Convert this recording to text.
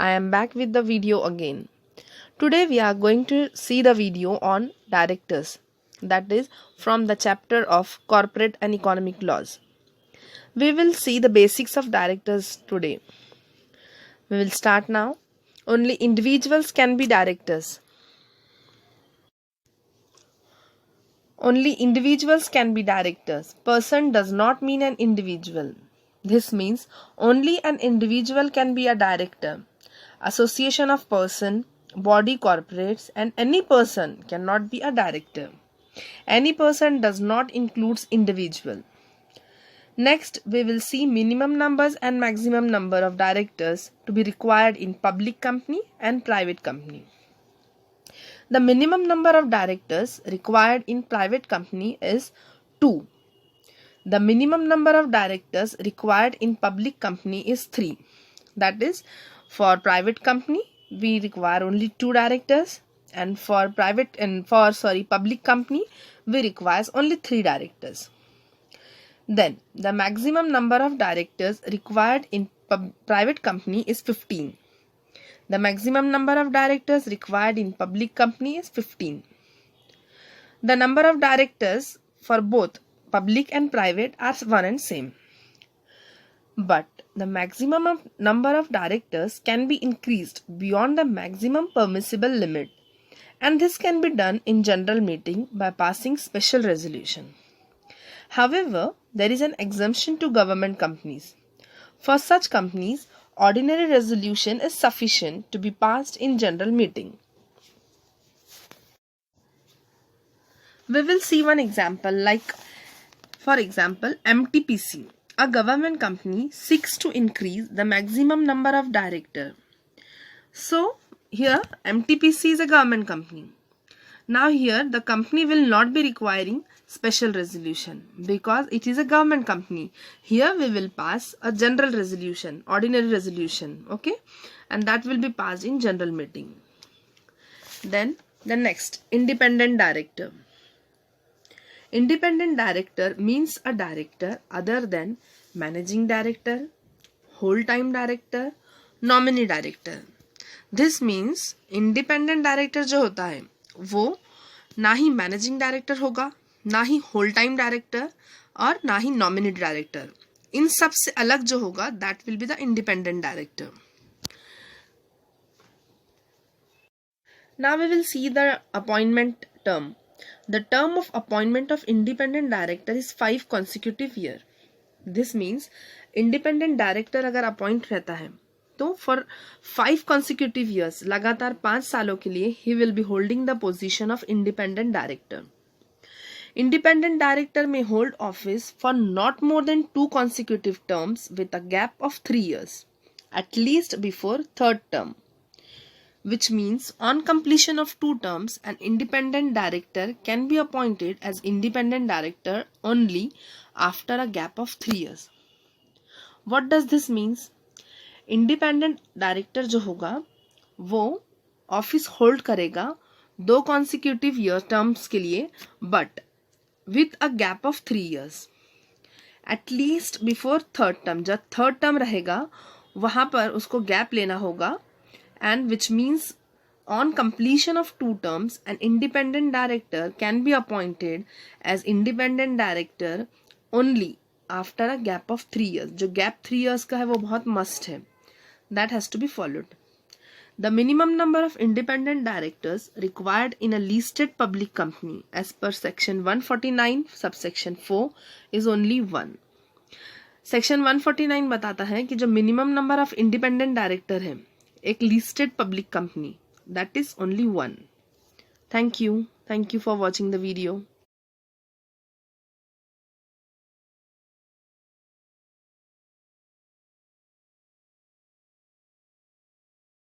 I am back with the video again. Today we are going to see the video on directors, that is from the chapter of corporate and economic laws. We will see the basics of directors today. We will start now. Only individuals can be directors. Only individuals can be directors. Person does not mean an individual. This means only an individual can be a director. Association of person, body corporates, and any person cannot be a director. Any person does not include individual. Next, we will see minimum numbers and maximum number of directors to be required in public company and private company. The minimum number of directors required in private company is 2. The minimum number of directors required in public company is 3. That is, for private company we require only 2 directors, and for public company we require only 3 directors. Then the maximum number of directors required in private company is 15. The maximum number of directors required in public company is 15. The number of directors for both public and private are one and same. But the maximum number of directors can be increased beyond the maximum permissible limit, and this can be done in general meeting by passing special resolution. However, there is an exemption to government companies. For such companies, ordinary resolution is sufficient to be passed in general meeting. We will see one example, like for example MTPC, a government company, seeks to increase the maximum number of directors. So here MTPC is a government company. Now here the company will not be requiring special resolution because it is a government company. Here we will pass a general resolution, ordinary resolution, okay, and that will be passed in general meeting. Then the next, independent director. Independent director means a director other than managing director, whole-time director, nominee director. This means independent director जो होता है वो ना ही managing director होगा, ना ही whole time director और ना ही nominee director. इन सब से अलग जो होगा that will be the independent director. Now we will see the appointment term. The term of appointment of independent director is 5 consecutive years. This means independent director अगर appoint रहता है तो फॉर 5 consecutive years, लगातार 5 सालों के लिए he will be holding the position of independent director. Independent director may hold office for not more than 2 consecutive terms with a gap of 3 years, at least before 3rd term, which means on completion of 2 terms, an independent director can be appointed as independent director only after a gap of 3 years. What does this means? Independent director जो होगा वो office hold करेगा 2 consecutive year terms के लिए, but with a gap of 3 years, at least before 3rd term. जब 3rd term रहेगा वहाँ पर उसको गैप लेना होगा, and which means on completion of 2 terms, an independent director can be appointed as independent director only after a gap of 3 years. जो gap 3 years का है वो बहुत must है. That has to be followed. The minimum number of independent directors required in a listed public company as per section 149 subsection 4 is only 1. Section 149 बताता है कि जो minimum number of independent director है एक listed public company, that is only 1. Thank you for watching the video.